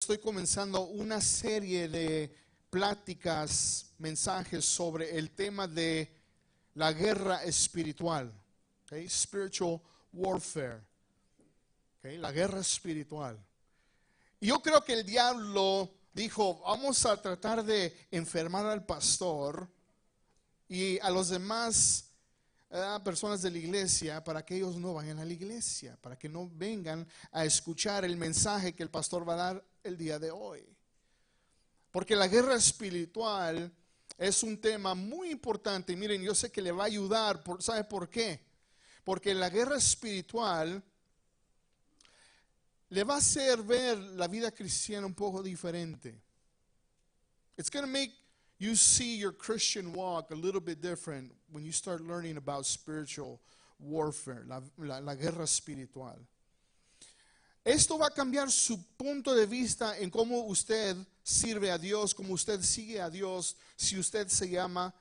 estoy comenzando una serie de pláticas, mensajes sobre el tema de la guerra espiritual, okay? Spiritual warfare, okay? La guerra espiritual. Y yo creo que el diablo dijo, vamos a tratar de enfermar al pastor y a los demás personas de la iglesia, para que ellos no vayan a la iglesia, para que no vengan a escuchar el mensaje que el pastor va a dar el día de hoy. Porque la guerra espiritual es un tema muy importante. Y miren, yo sé que le va a ayudar. ¿Sabe por qué? Porque la guerra espiritual le va a hacer ver la vida cristiana un poco diferente. It's going to make you see your Christian walk a little bit different when you start learning about spiritual warfare, la guerra espiritual. Esto va a cambiar su punto de vista en cómo usted sirve a Dios, cómo usted sigue a Dios, si usted se llama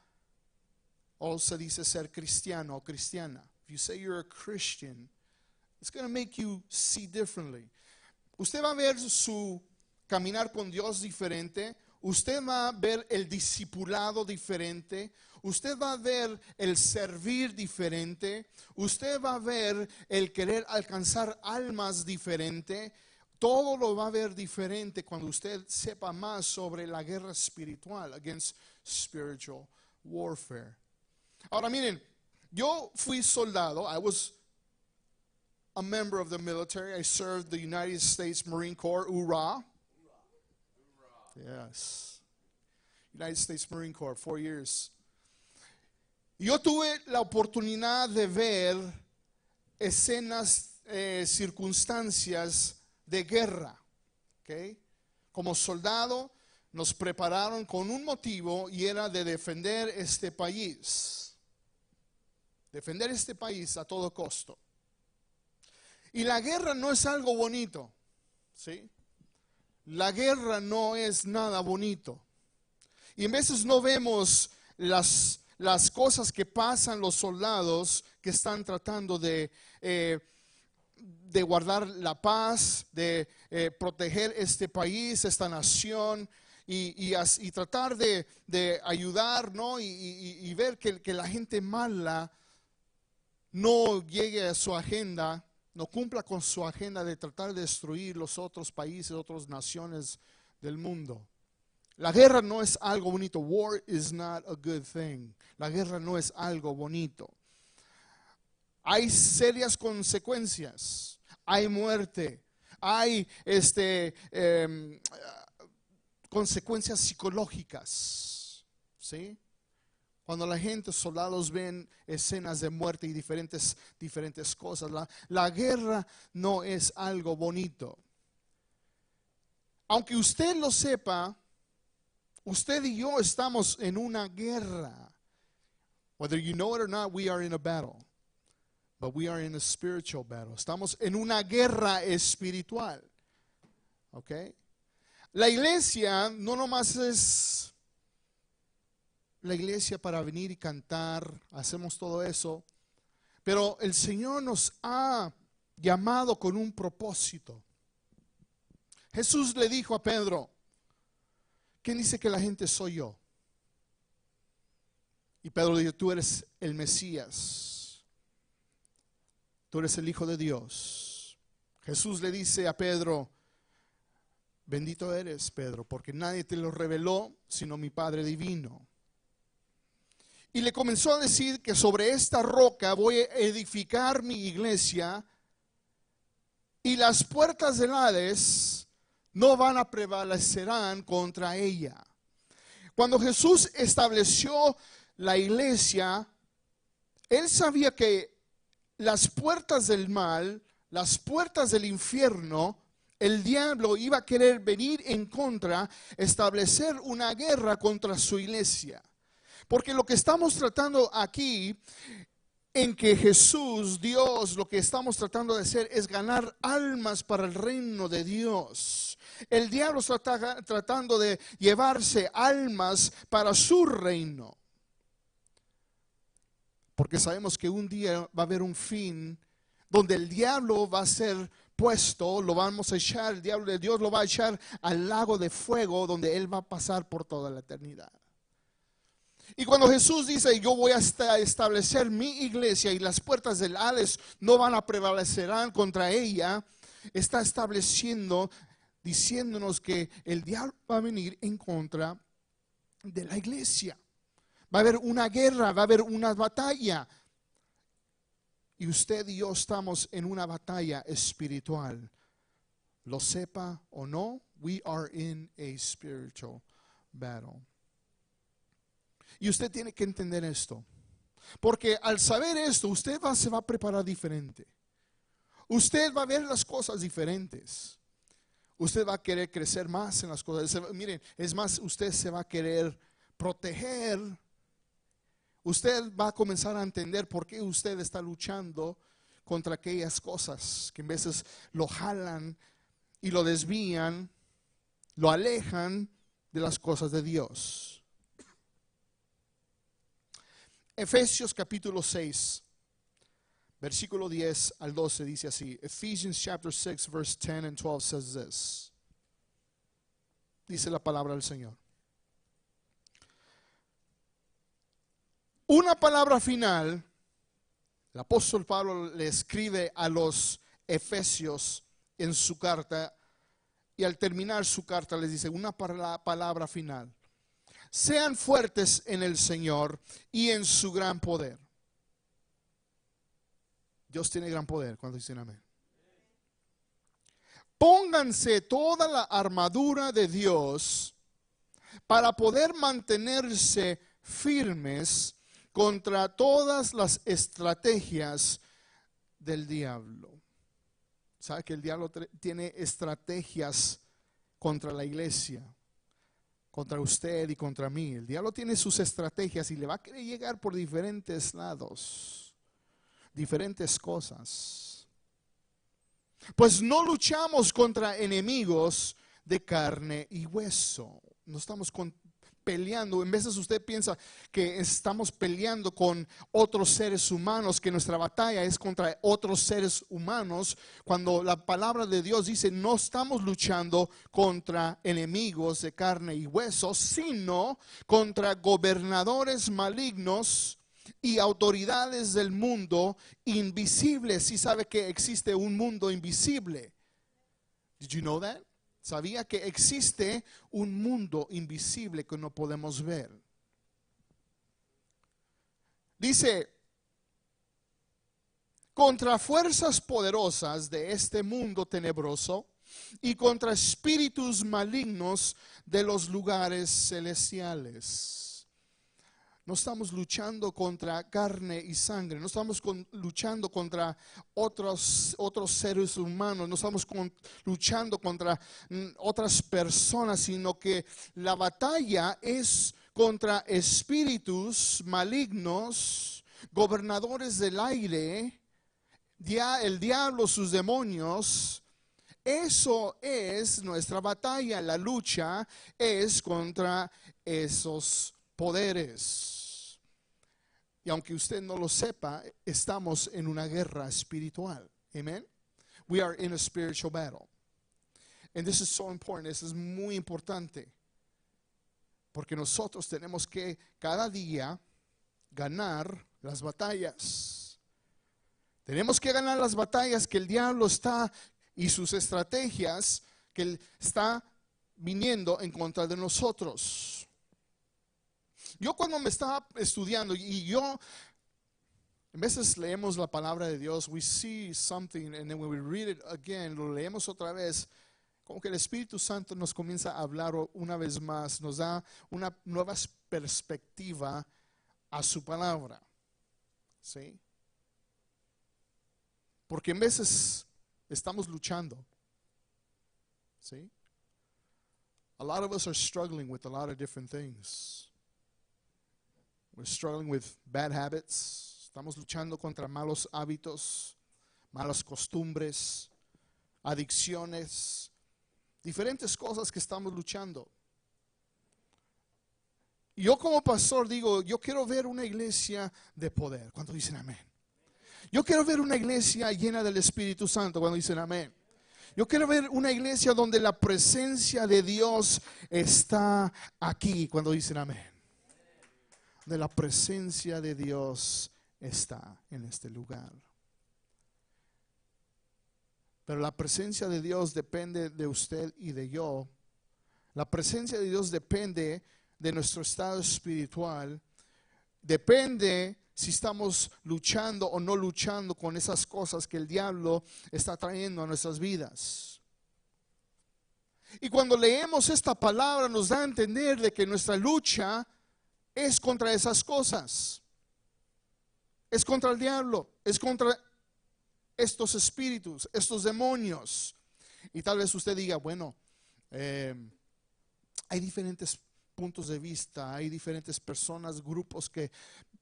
o se dice ser cristiano o cristiana. If you say you're a Christian, it's going to make you see differently. Usted va a ver su caminar con Dios diferente. Usted va a ver el discipulado diferente. Usted va a ver el servir diferente. Usted va a ver el querer alcanzar almas diferente. Todo lo va a ver diferente cuando usted sepa más sobre la guerra espiritual, against spiritual warfare. Ahora miren, yo fui soldado. I was a member of the military. I served the United States Marine Corps, URA. Yes. United States Marine Corps, 4 years. Yo tuve la oportunidad de ver escenas, circunstancias de guerra. ¿Okay? Como soldado nos prepararon con un motivo y era de defender este país. Defender este país a todo costo. Y la guerra no es algo bonito, ¿sí? La guerra no es nada bonito. Y en veces no vemos las cosas que pasan los soldados que están tratando de guardar la paz, de proteger este país, esta nación, y tratar de ayudar, ¿no? Y ver que la gente mala no llegue a su agenda, no cumpla con su agenda de tratar de destruir los otros países, otras naciones del mundo. La guerra no es algo bonito. War is not a good thing. La guerra no es algo bonito. Hay serias consecuencias. Hay muerte. Hay consecuencias psicológicas. ¿Sí? Cuando la gente, soldados, ven escenas de muerte y diferentes cosas. La guerra no es algo bonito. Aunque usted lo sepa, usted y yo estamos en una guerra. Whether you know it or not, we are in a battle. But we are in a spiritual battle. Estamos en una guerra espiritual. Okay? La iglesia no nomás es la iglesia para venir y cantar, hacemos todo eso, pero el Señor nos ha llamado con un propósito. Jesús le dijo a Pedro, ¿quién dice que la gente soy yo? Y Pedro le dijo, tú eres el Mesías, tú eres el Hijo de Dios. Jesús le dice a Pedro, bendito eres, Pedro, porque nadie te lo reveló sino mi Padre divino. Y le comenzó a decir que sobre esta roca voy a edificar mi iglesia y las puertas del Hades no van a prevalecerán contra ella. Cuando Jesús estableció la iglesia, Él sabía que las puertas del mal, las puertas del infierno, el diablo iba a querer venir en contra, establecer una guerra contra su iglesia. Porque lo que estamos tratando aquí, en que Jesús, Dios, lo que estamos tratando de hacer es ganar almas para el reino de Dios. El diablo está tratando de llevarse almas para su reino. Porque sabemos que un día va a haber un fin donde el diablo va a ser puesto, lo vamos a echar, el diablo de Dios lo va a echar al lago de fuego donde él va a pasar por toda la eternidad. Y cuando Jesús dice, yo voy a establecer mi iglesia y las puertas del Hades no van a prevalecerán contra ella, está estableciendo, diciéndonos que el diablo va a venir en contra de la iglesia. Va a haber una guerra, va a haber una batalla. Y usted y yo estamos en una batalla espiritual. Lo sepa o no, we are in a spiritual battle. Y usted tiene que entender esto. Porque al saber esto, usted se va a preparar diferente. Usted va a ver las cosas diferentes. Usted va a querer crecer más en las cosas. Miren, es más, usted se va a querer proteger. Usted va a comenzar a entender por qué usted está luchando contra aquellas cosas que en veces lo jalan y lo desvían, lo alejan de las cosas de Dios. Efesios capítulo 6, versículo 10 al 12 dice así. Ephesians chapter 6 verse 10 and 12 says this. Dice la palabra del Señor. Una palabra final, el apóstol Pablo le escribe a los efesios en su carta y al terminar su carta les dice una palabra final. Sean fuertes en el Señor y en su gran poder. Dios tiene gran poder. ¿Cuántos dicen amén? Pónganse toda la armadura de Dios para poder mantenerse firmes contra todas las estrategias del diablo. ¿Sabe que el diablo tiene estrategias contra la iglesia? Contra usted y contra mí. El diablo tiene sus estrategias y le va a querer llegar por diferentes lados, diferentes cosas. Pues no luchamos contra enemigos de carne y hueso. No estamos peleando. En veces usted piensa que estamos peleando con otros seres humanos, que nuestra batalla es contra otros seres humanos, cuando la palabra de Dios dice no estamos luchando contra enemigos de carne y hueso, sino contra gobernadores malignos y autoridades del mundo invisibles. Si sabe que existe un mundo invisible. Did you know that? ¿Sabía que existe un mundo invisible que no podemos ver? Dice, contra fuerzas poderosas de este mundo tenebroso y contra espíritus malignos de los lugares celestiales. No estamos luchando contra carne y sangre, no estamos luchando contra otros seres humanos, no estamos luchando contra otras personas, sino que la batalla es contra espíritus malignos, gobernadores del aire, el diablo, sus demonios. Eso es nuestra batalla, la lucha es contra esos poderes. Y aunque usted no lo sepa, estamos en una guerra espiritual. Amen. We are in a spiritual battle. And this is so important. This es muy importante. Porque nosotros tenemos que cada día ganar las batallas. Tenemos que ganar las batallas que el diablo está y sus estrategias que él está viniendo en contra de nosotros. Yo cuando me estaba estudiando y yo, a veces leemos la palabra de Dios, we see something and then when we read it again, lo leemos otra vez, como que el Espíritu Santo nos comienza a hablar una vez más, nos da una nueva perspectiva a su palabra. ¿Sí? Porque en veces estamos luchando. ¿Sí? A lot of us are struggling with a lot of different things. We're struggling with bad habits. Estamos luchando contra malos hábitos, malas costumbres, adicciones, diferentes cosas que estamos luchando. Yo como pastor digo, yo quiero ver una iglesia de poder. ¿Cuántos dicen amén? Yo quiero ver una iglesia llena del Espíritu Santo. Cuando dicen amén. Yo quiero ver una iglesia donde la presencia de Dios está aquí. Cuando dicen amén. De la presencia de Dios está en este lugar. Pero la presencia de Dios depende de usted y de yo. La presencia de Dios depende de nuestro estado espiritual. Depende si estamos luchando o no luchando con esas cosas que el diablo está trayendo a nuestras vidas. Y cuando leemos esta palabra nos da a entender de que nuestra lucha es contra esas cosas. Es contra el diablo, es contra estos espíritus, estos demonios. Y tal vez usted diga, bueno, hay diferentes puntos de vista, hay diferentes personas, grupos que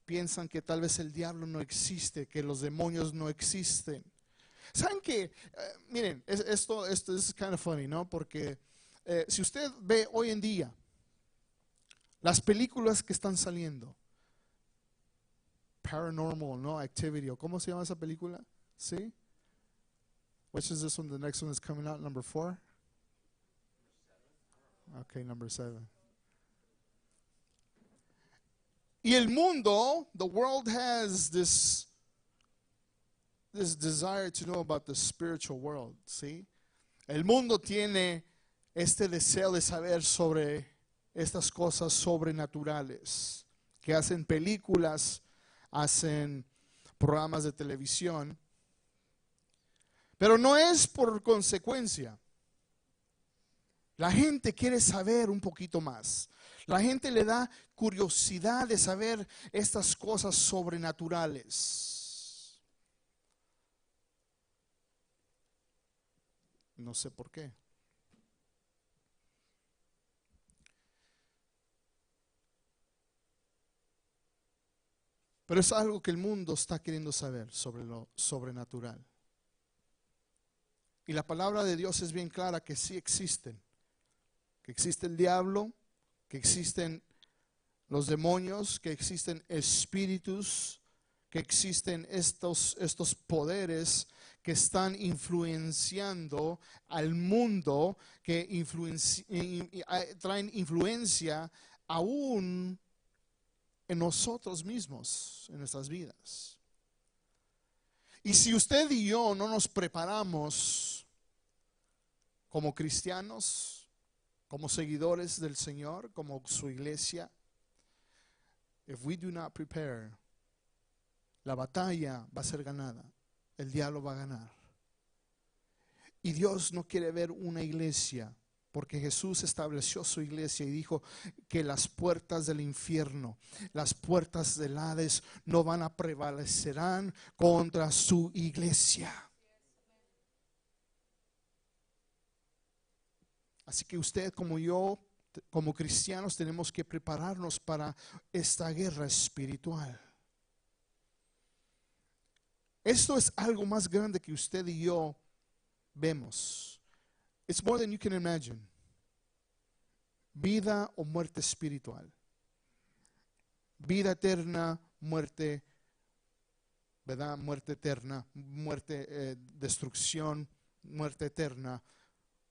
piensan que tal vez el diablo no existe, que los demonios no existen. ¿Saben qué? Miren, esto es kind of funny, ¿no? Porque si usted ve hoy en día las películas que están saliendo, Paranormal, ¿no? Activity, ¿o cómo se llama esa película? ¿Sí? Which is this one? The next one is coming out, number 4? Okay, number 7. Y el mundo, the world has this desire to know about the spiritual world, ¿sí? El mundo tiene este deseo de saber sobre estas cosas sobrenaturales, que hacen películas, hacen programas de televisión, pero no es por consecuencia. La gente quiere saber un poquito más. La gente le da curiosidad de saber estas cosas sobrenaturales. No sé por qué. Pero es algo que el mundo está queriendo saber sobre lo sobrenatural. Y la palabra de Dios es bien clara que sí existen. Que existe el diablo, que existen los demonios, que existen espíritus, que existen estos poderes que están influenciando al mundo, que traen influencia aún en nosotros mismos, en nuestras vidas. Y si usted y yo no nos preparamos como cristianos, como seguidores del Señor, como su iglesia, if we do not prepare, la batalla va a ser ganada, el diablo va a ganar. Y Dios no quiere ver una iglesia, porque Jesús estableció su iglesia y dijo que las puertas del infierno, las puertas del Hades no van a prevalecerán contra su iglesia. Así que usted como yo, como cristianos, tenemos que prepararnos para esta guerra espiritual. Esto es algo más grande que usted y yo vemos. It's more than you can imagine. Vida o muerte espiritual. Vida eterna, muerte, ¿verdad? Muerte eterna, muerte, destrucción, muerte eterna,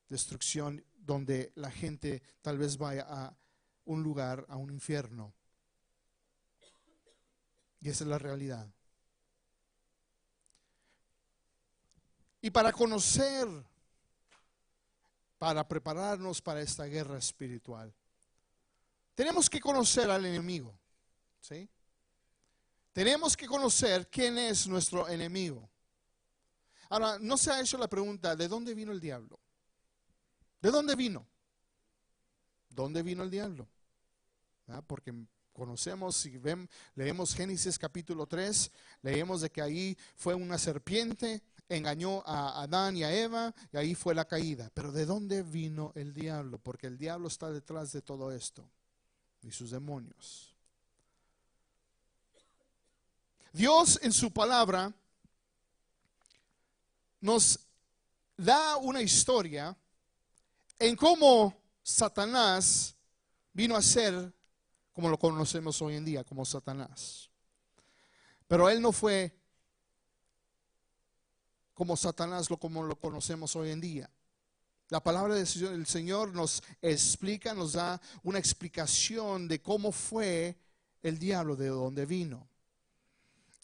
destrucción, donde la gente tal vez vaya a un lugar, a un infierno. Y esa es la realidad. Y para conocer, para prepararnos para esta guerra espiritual, tenemos que conocer al enemigo, ¿sí? Tenemos que conocer quién es nuestro enemigo. Ahora, no se ha hecho la pregunta, ¿de dónde vino el diablo? ¿De dónde vino? ¿Dónde vino el diablo? Porque conocemos, si leemos Génesis capítulo 3, leemos de que ahí fue una serpiente, engañó a Adán y a Eva, y ahí fue la caída. Pero ¿de dónde vino el diablo? Porque el diablo está detrás de todo esto y sus demonios. Dios en su palabra nos da una historia en cómo Satanás vino a ser como lo conocemos hoy en día, como Satanás. Pero él no fue como Satanás, como lo conocemos hoy en día. La palabra del Señor nos explica, nos da una explicación de cómo fue el diablo, de dónde vino.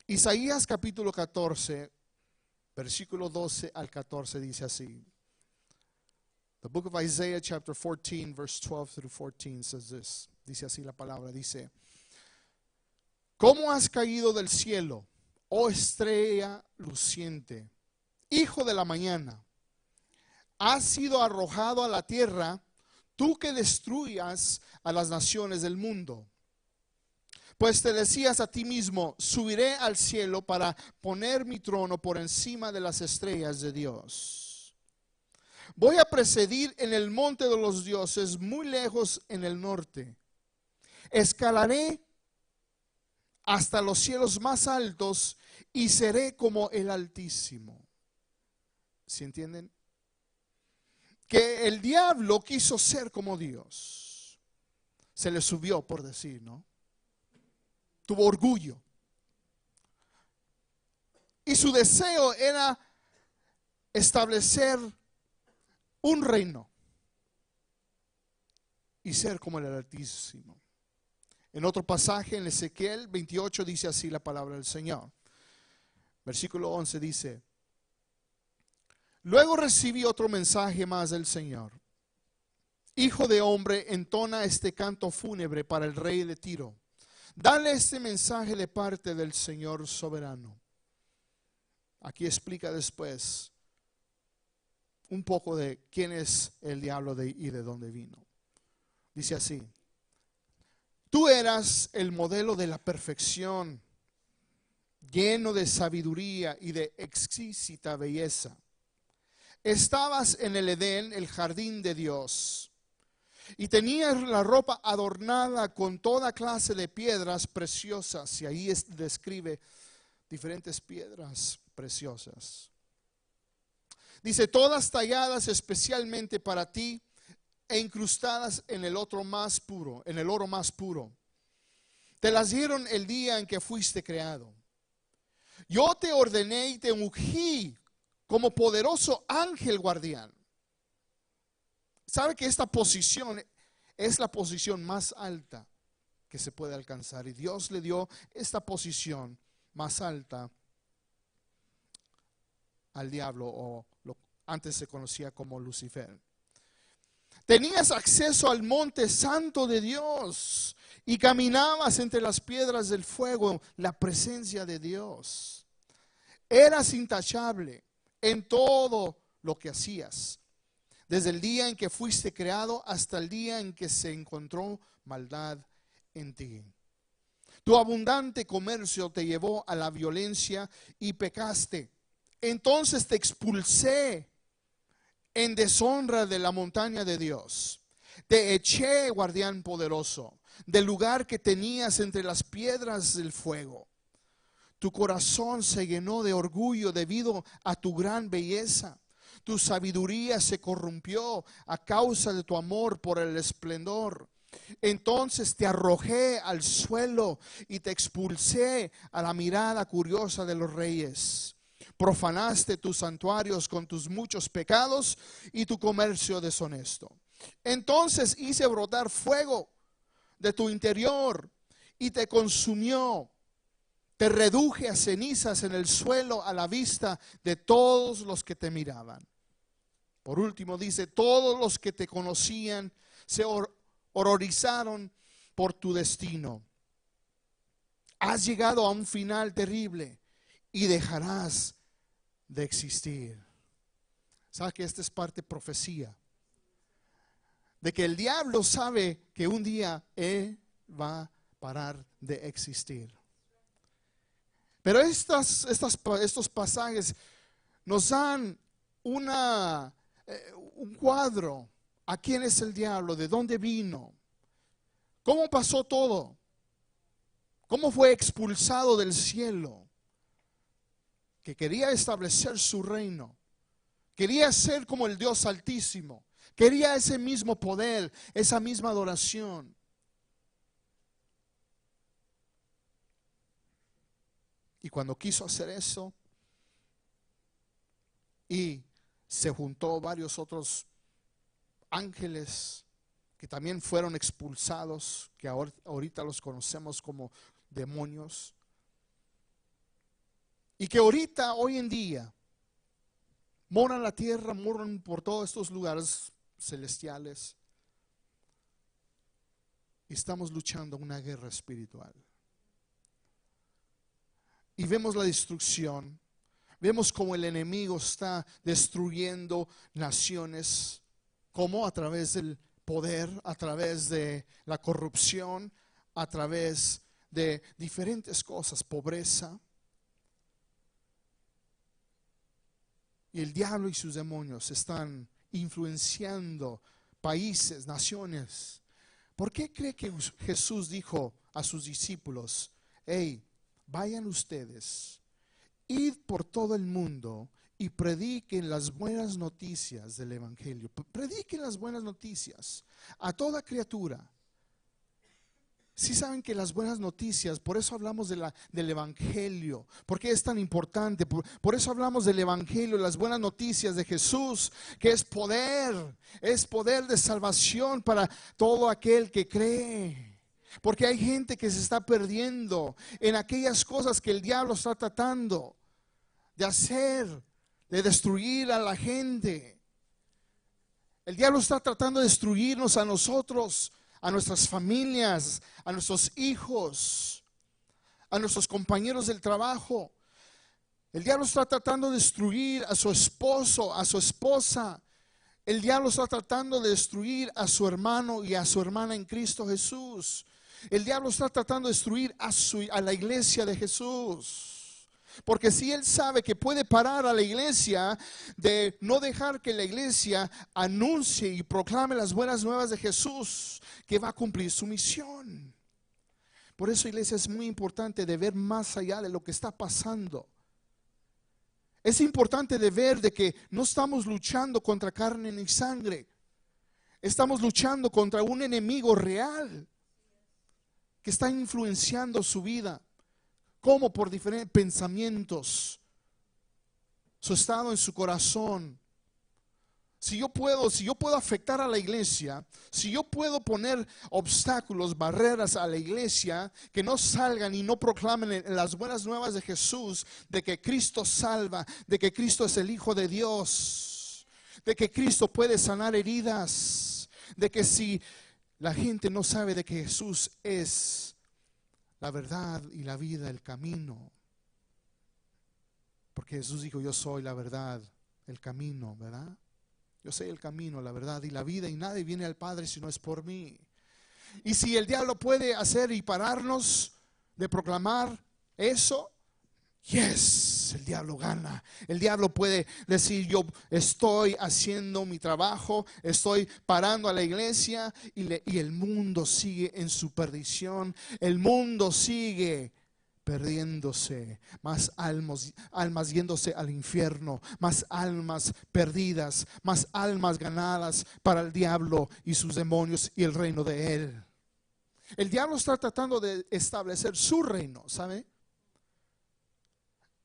Isaías capítulo 14, versículo 12 al 14 dice así. The book of Isaiah chapter 14 verse 12 through 14 says this. Dice así la palabra, dice: ¿Cómo has caído del cielo, oh estrella luciente, hijo de la mañana? Has sido arrojado a la tierra, tú que destruyas a las naciones del mundo. Pues te decías a ti mismo: subiré al cielo para poner mi trono por encima de las estrellas de Dios. Voy a presidir en el monte de los dioses, muy lejos en el norte. Escalaré hasta los cielos más altos y seré como el Altísimo. ¿Sí entienden? Que el diablo quiso ser como Dios. Se le subió, por decir, ¿no? Tuvo orgullo. Y su deseo era establecer un reino y ser como el Altísimo. En otro pasaje, en Ezequiel 28, dice así la palabra del Señor. Versículo 11 dice: luego recibí otro mensaje más del Señor. Hijo de hombre, entona este canto fúnebre para el rey de Tiro. Dale este mensaje de parte del Señor soberano. Aquí explica después un poco de quién es el diablo y de dónde vino. Dice así: tú eras el modelo de la perfección, lleno de sabiduría y de exquisita belleza. Estabas en el Edén, el jardín de Dios, y tenías la ropa adornada con toda clase de piedras preciosas. Y ahí describe diferentes piedras preciosas. Dice: todas talladas especialmente para ti e incrustadas en el oro más puro, en el oro más puro. Te las dieron el día en que fuiste creado. Yo te ordené y te ungí como poderoso ángel guardián. ¿Sabe que esta posición es la posición más alta que se puede alcanzar? Y Dios le dio esta posición más alta al diablo, o antes se conocía como Lucifer. Tenías acceso al monte santo de Dios y caminabas entre las piedras del fuego, la presencia de Dios. Eras intachable en todo lo que hacías, desde el día en que fuiste creado hasta el día en que se encontró maldad en ti. Tu abundante comercio te llevó a la violencia y pecaste. Entonces te expulsé en deshonra de la montaña de Dios. Te eché, guardián poderoso, del lugar que tenías entre las piedras del fuego. Tu corazón se llenó de orgullo debido a tu gran belleza. Tu sabiduría se corrompió a causa de tu amor por el esplendor. Entonces te arrojé al suelo y te expulsé a la mirada curiosa de los reyes. Profanaste tus santuarios con tus muchos pecados y tu comercio deshonesto. Entonces hice brotar fuego de tu interior y te consumió. Te reduje a cenizas en el suelo a la vista de todos los que te miraban. Por último dice: todos los que te conocían se horrorizaron por tu destino. Has llegado a un final terrible y dejarás de existir. ¿Sabes que esta es parte profecía? De que el diablo sabe que un día él va a parar de existir. Pero estos pasajes nos dan un cuadro a quién es el diablo, de dónde vino, cómo pasó todo, cómo fue expulsado del cielo, que quería establecer su reino, quería ser como el Dios Altísimo, quería ese mismo poder, esa misma adoración. Y cuando quiso hacer eso, y se juntó varios otros ángeles que también fueron expulsados, que ahorita los conocemos como demonios, y que ahorita, hoy en día, moran en la tierra, moran por todos estos lugares celestiales, y estamos luchando una guerra espiritual. Y vemos la destrucción, vemos cómo el enemigo está destruyendo naciones, como a través del poder, a través de la corrupción, a través de diferentes cosas, pobreza. Y el diablo y sus demonios están influenciando países, naciones. ¿Por qué cree que Jesús dijo a sus discípulos: hey, vayan ustedes, id por todo el mundo y prediquen las buenas noticias del Evangelio? Prediquen las buenas noticias a toda criatura. Si saben que las buenas noticias, por eso hablamos del Evangelio, porque es tan importante, por eso hablamos del Evangelio, las buenas noticias de Jesús, que es poder de salvación para todo aquel que cree. Porque hay gente que se está perdiendo en aquellas cosas que el diablo está tratando de hacer, de destruir a la gente. El diablo está tratando de destruirnos a nosotros, a nuestras familias, a nuestros hijos, a nuestros compañeros del trabajo. El diablo está tratando de destruir a su esposo, a su esposa. El diablo está tratando de destruir a su hermano y a su hermana en Cristo Jesús. El diablo está tratando de destruir a la iglesia de Jesús. Porque si él sabe que puede parar a la iglesia de no dejar que la iglesia anuncie y proclame las buenas nuevas de Jesús, que va a cumplir su misión. Por eso, iglesia, es muy importante de ver más allá de lo que está pasando. Es importante de ver de que no estamos luchando contra carne ni sangre. Estamos luchando contra un enemigo real que está influenciando su vida. Como por diferentes pensamientos, su estado en su corazón. Si yo puedo afectar a la iglesia, si yo puedo poner obstáculos, barreras a la iglesia, que no salgan y no proclamen las buenas nuevas de Jesús, de que Cristo salva, de que Cristo es el Hijo de Dios, de que Cristo puede sanar heridas, de que si la gente no sabe de que Jesús es la verdad y la vida, el camino. Porque Jesús dijo: yo soy la verdad, el camino, ¿verdad? Yo soy el camino, la verdad y la vida, y nadie viene al Padre si no es por mí. Y si el diablo puede hacer y pararnos de proclamar eso, yes, el diablo gana. El diablo puede decir: yo estoy haciendo mi trabajo, estoy parando a la iglesia, y el mundo sigue en su perdición. El mundo sigue perdiéndose, más almas yéndose al infierno, más almas perdidas, más almas ganadas para el diablo y sus demonios y el reino de él. El diablo está tratando de establecer su reino, ¿sabe?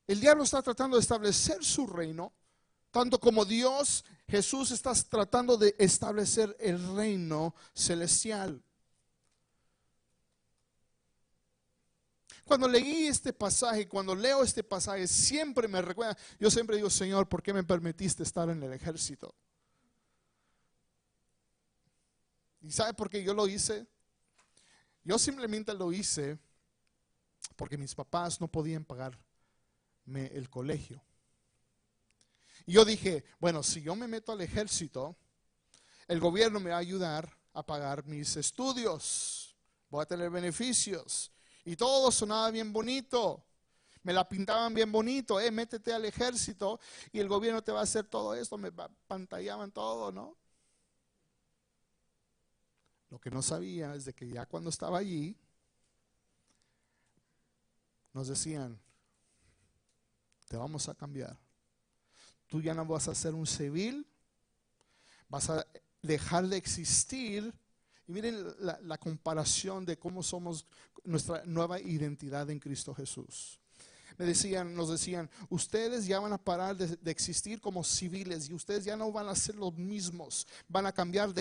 El diablo está tratando de establecer su reino, tanto como Dios, Jesús, está tratando de establecer el reino celestial. Cuando leí este pasaje, cuando leo este pasaje, siempre me recuerda, yo siempre digo: Señor, ¿por qué me permitiste estar en el ejército? ¿Y sabe por qué yo lo hice? Yo simplemente lo hice porque mis papás no podían pagarme el colegio. Y yo dije: bueno, si yo me meto al ejército, el gobierno me va a ayudar a pagar mis estudios, voy a tener beneficios. Y todo sonaba bien bonito, me la pintaban bien bonito, métete al ejército y el gobierno te va a hacer todo esto, me pantallaban todo, ¿no? Lo que no sabía es de que ya cuando estaba allí, nos decían: te vamos a cambiar. Tú ya no vas a ser un civil, vas a dejar de existir. Y miren la comparación de cómo somos, nuestra nueva identidad en Cristo Jesús. nos decían, ustedes ya van a parar de existir como civiles y ustedes ya no van a ser los mismos, van a cambiar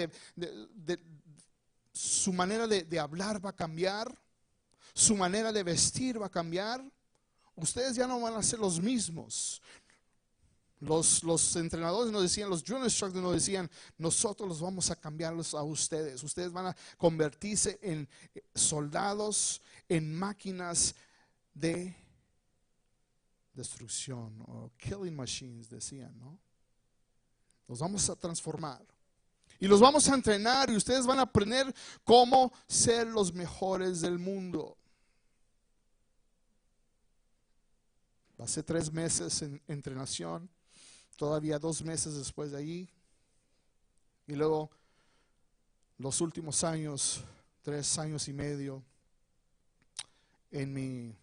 su manera de hablar va a cambiar, su manera de vestir va a cambiar, ustedes ya no van a ser los mismos. Los entrenadores nos decían, los drill instructors nos decían, nosotros los vamos a cambiarlos a ustedes. Ustedes van a convertirse en soldados, en máquinas de destrucción, o killing machines, decían, ¿no? Los vamos a transformar y los vamos a entrenar y ustedes van a aprender cómo ser los mejores del mundo. Pasé 3 meses en entrenación. Todavía 2 meses después de allí. Y luego los últimos años, 3 años y medio en mi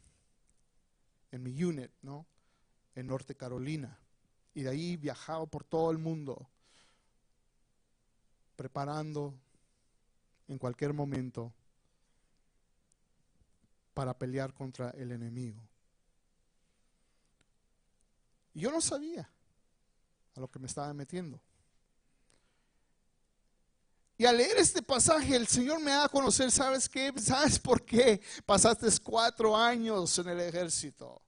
unit, ¿no? En Norte Carolina. Y de ahí viajaba por todo el mundo, preparando en cualquier momento para pelear contra el enemigo. Y yo no sabía a lo que me estaba metiendo. Y al leer este pasaje, el Señor me da a conocer, ¿sabes qué? ¿Sabes por qué pasaste 4 años en el ejército?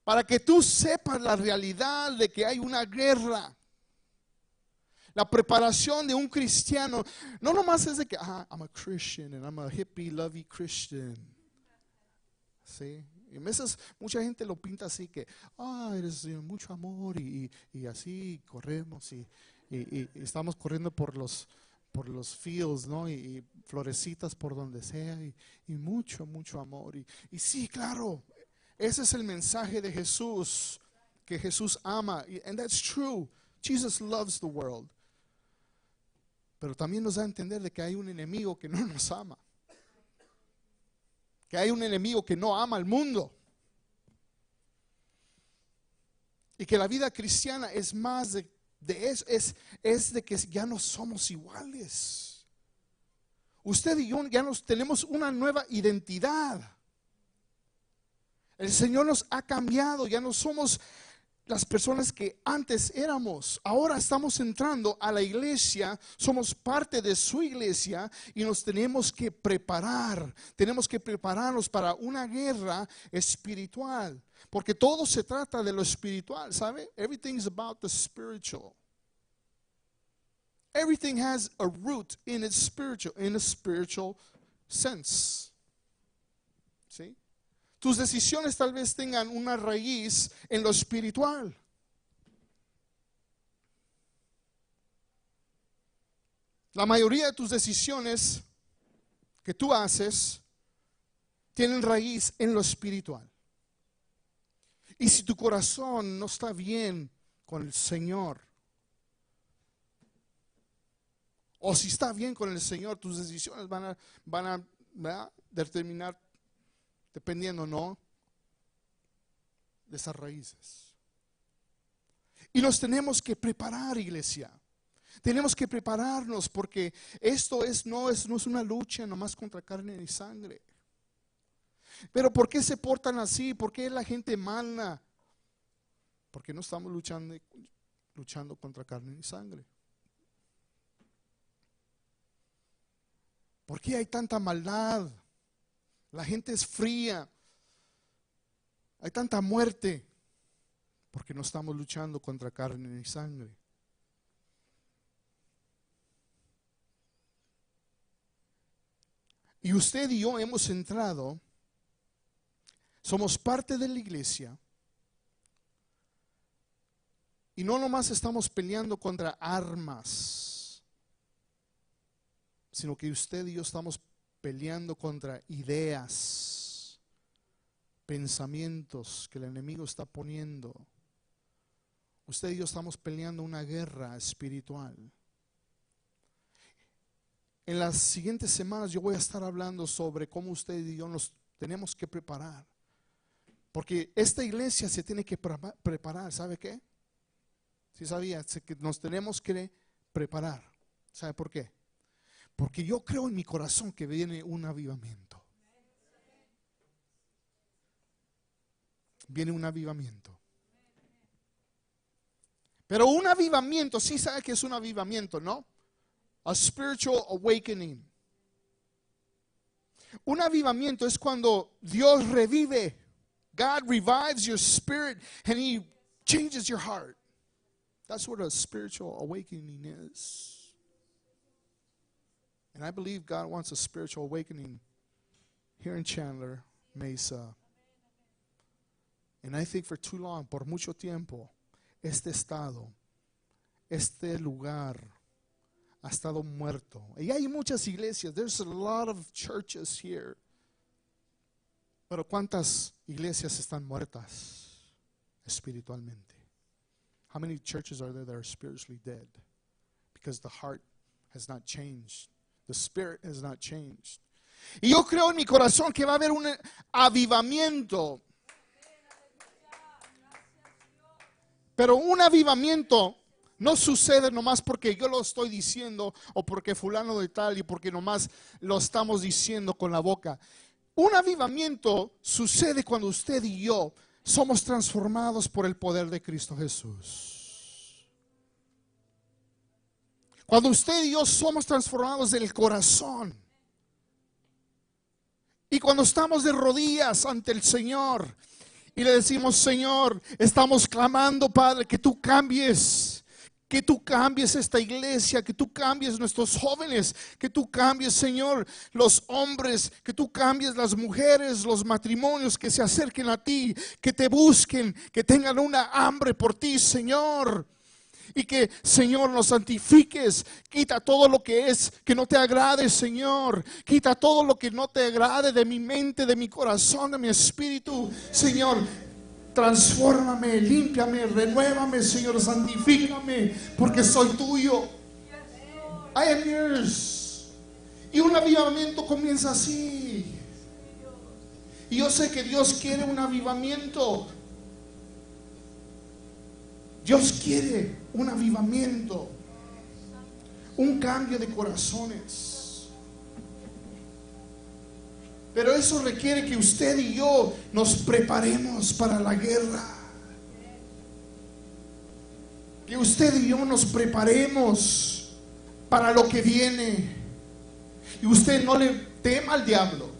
Para que tú sepas la realidad de que hay una guerra. La preparación de un cristiano no nomás es de que, I'm a Christian and I'm a hippie, lovey Christian. ¿Sí? Y a veces mucha gente lo pinta así que, eres mucho amor y así corremos y estamos corriendo por los fields, ¿no? Y florecitas por donde sea y mucho, mucho amor. Y sí, claro, ese es el mensaje de Jesús, que Jesús ama. And that's true. Jesus loves the world. Pero también nos da a entender de que hay un enemigo que no nos ama. Que hay un enemigo que no ama al mundo. Y que la vida cristiana es más es de que ya no somos iguales. Usted y yo ya tenemos una nueva identidad. El Señor nos ha cambiado, ya no somos las personas que antes éramos. Ahora estamos entrando a la iglesia, somos parte de su iglesia y nos tenemos que preparar. Tenemos que prepararnos para una guerra espiritual, porque todo se trata de lo espiritual, ¿sabe? Everything is about the spiritual. Everything has a root in a spiritual sense. ¿Sí? Tus decisiones tal vez tengan una raíz en lo espiritual. La mayoría de tus decisiones que tú haces tienen raíz en lo espiritual. Y si tu corazón no está bien con el Señor, o si está bien con el Señor, tus decisiones van a determinar, dependiendo, ¿no?, de esas raíces. Y nos tenemos que preparar, iglesia. Tenemos que prepararnos, porque esto no es una lucha nomás contra carne y sangre. Pero ¿por qué se portan así? ¿Por qué la gente mala? Porque no estamos luchando contra carne y sangre. ¿Por qué hay tanta maldad? La gente es fría. Hay tanta muerte. Porque no estamos luchando contra carne y sangre. Y usted y yo hemos entrado, somos parte de la iglesia. Y no nomás estamos peleando contra armas, sino que usted y yo estamos peleando contra ideas, pensamientos que el enemigo está poniendo. Usted y yo estamos peleando una guerra espiritual. En las siguientes semanas yo voy a estar hablando sobre cómo usted y yo nos tenemos que preparar. Porque esta iglesia se tiene que preparar, ¿sabe qué? ¿Sí sabía? Que nos tenemos que preparar. ¿Sabe por qué? Porque yo creo en mi corazón que viene un avivamiento. viene un avivamiento. Pero un avivamiento, sí sabe que es un avivamiento, ¿no? A spiritual awakening. Un avivamiento es cuando Dios revive. God revives your spirit and He changes your heart. That's what a spiritual awakening is. And I believe God wants a spiritual awakening here in Chandler, Mesa. And I think for too long, por mucho tiempo, este estado, este lugar ha estado muerto. Y hay muchas iglesias. There's a lot of churches here. Pero ¿cuántas iglesias están muertas espiritualmente? How many churches are there that are spiritually dead? Because the heart has not changed. The spirit has not changed. Y yo creo en mi corazón que va a haber un avivamiento. Pero un avivamiento no sucede nomás porque yo lo estoy diciendo o porque fulano de tal y porque nomás lo estamos diciendo con la boca. Un avivamiento sucede cuando usted y yo somos transformados por el poder de Cristo Jesús. Cuando usted y yo somos transformados del corazón. Y cuando estamos de rodillas ante el Señor y le decimos, Señor, estamos clamando, Padre, que tú cambies esta iglesia, que tú cambies nuestros jóvenes, que tú cambies, Señor, los hombres, que tú cambies las mujeres, los matrimonios que se acerquen a ti, que te busquen, que tengan una hambre por ti, Señor. Y que, Señor, nos santifiques. Quita todo lo que es que no te agrade, Señor. Quita todo lo que no te agrade de mi mente, de mi corazón, de mi espíritu, Señor. Transfórmame, límpiame, renuévame, Señor, santifícame, porque soy tuyo. I am yours. Y un avivamiento comienza así. Y yo sé que Dios quiere un avivamiento. Dios quiere un avivamiento, un cambio de corazones. Pero eso requiere que usted y yo nos preparemos para la guerra. Que usted y yo nos preparemos para lo que viene. Y usted no le tema al diablo.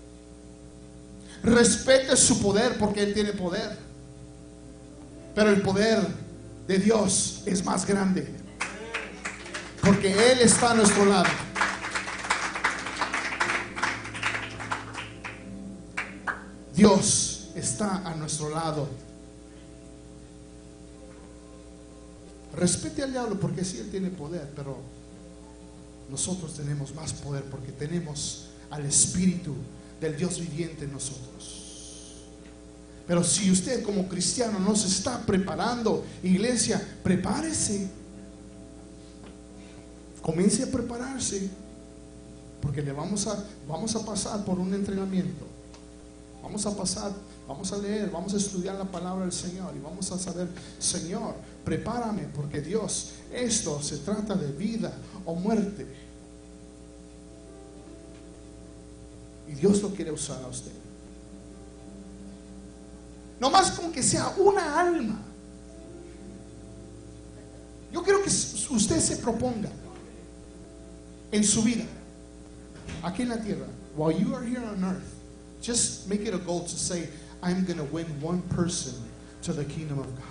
Respete su poder porque Él tiene poder. Pero el poder de Dios es más grande, porque Él está a nuestro lado. Dios está a nuestro lado. Respete al diablo porque sí, Él tiene poder, pero nosotros tenemos más poder porque tenemos al Espíritu del Dios viviente en nosotros. Pero si usted como cristiano no se está preparando, iglesia, prepárese. Comience a prepararse, porque vamos a pasar por un entrenamiento. Vamos a leer, vamos a estudiar la palabra del Señor y vamos a saber, Señor, prepárame, porque Dios, esto se trata de vida o muerte. Y Dios lo quiere usar a usted. No más con que sea una alma. Yo quiero que usted se proponga en su vida, aquí en la tierra, while you are here on earth, just make it a goal to say, I'm going to win one person to the kingdom of God.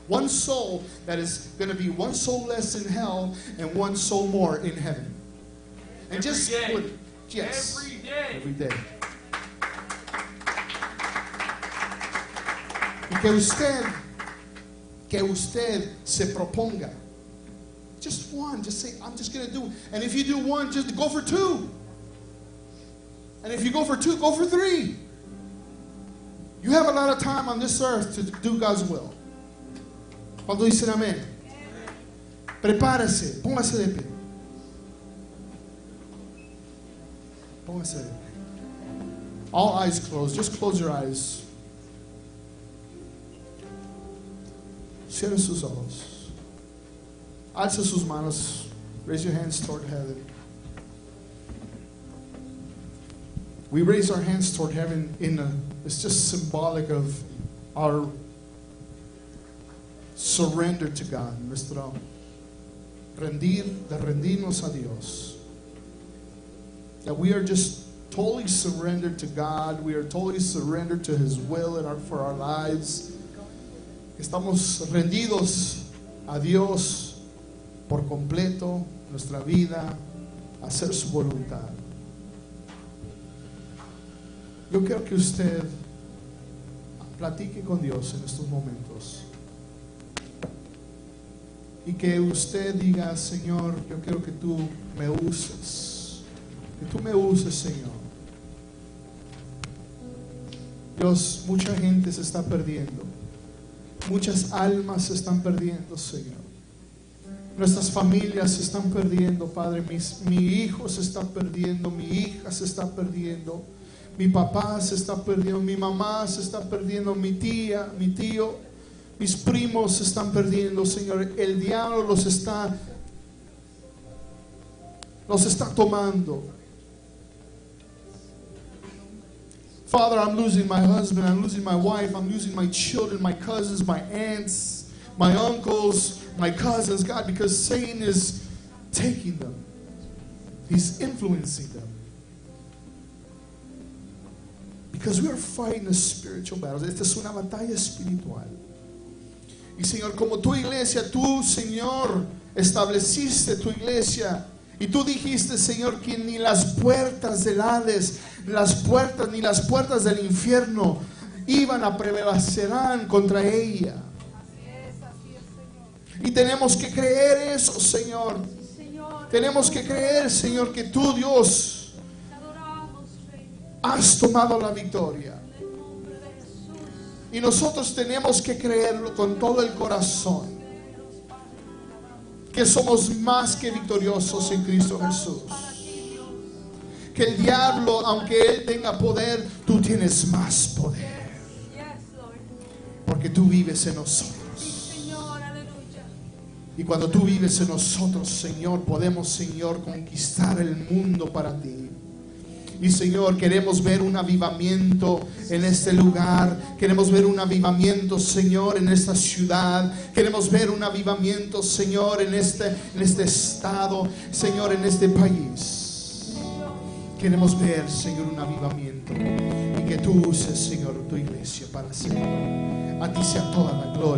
One soul that is going to be one soul less in hell and one soul more in heaven. And Every just day. put, yes, Every day. every day. Y que usted se proponga. Just one, just say, I'm just going to do. And if you do one, just go for two. And if you go for two, go for three. You have a lot of time on this earth to do God's will. Cuando dicen amén, prepárese, póngase de pie. Póngase de pie. All eyes closed. Just close your eyes. Cierre sus ojos. Alza sus manos. Raise your hands toward heaven. We raise our hands toward heaven it's just symbolic of our surrender to God, nuestro rendirnos a Dios. That we are just totally surrendered to God. We are totally surrendered to His will for our lives. Estamos rendidos a Dios por completo, nuestra vida, a hacer su voluntad. Yo quiero que usted platique con Dios en estos momentos. Y que usted diga: Señor, yo quiero que tú me uses. Que tú me uses, Señor. Dios, mucha gente se está perdiendo. Muchas almas se están perdiendo, Señor. Nuestras familias se están perdiendo, Padre. Mi hijo se está perdiendo, mi hija se está perdiendo, mi papá se está perdiendo, mi mamá se está perdiendo, mi tía, mi tío, mis primos se están perdiendo, Señor. El diablo los está tomando. Father, I'm losing my husband, I'm losing my wife, I'm losing my children, my cousins, my aunts, my uncles, my cousins, God, because Satan is taking them. He's influencing them. Because we are fighting a spiritual battle. Esta es una batalla espiritual. Y Señor, como tu iglesia, tú, Señor, estableciste tu iglesia. Y tú dijiste, Señor, que ni las puertas del Hades, ni las puertas del infierno iban a prevalecerán contra ella. Así es, Señor. Y tenemos que creer eso, Señor. Señor, Tenemos que creer, Señor, que tú, Dios, te adoramos, Rey, has tomado la victoria. en el nombre de Jesús. Y nosotros tenemos que creerlo con todo el corazón, que somos más que victoriosos en Cristo Jesús. Que el diablo, aunque él tenga poder, tú tienes más poder, Yes, Lord. porque tú vives en nosotros. Señor, aleluya. Y cuando tú vives en nosotros, Señor, podemos, Señor, conquistar el mundo para ti. Y Señor, queremos ver un avivamiento en este lugar. Queremos ver un avivamiento, Señor, en esta ciudad. Queremos ver un avivamiento, Señor, en este estado, Señor, en este país. Queremos ver, Señor, un avivamiento. Y que tú uses, Señor, tu iglesia para hacerlo. A ti sea toda la gloria.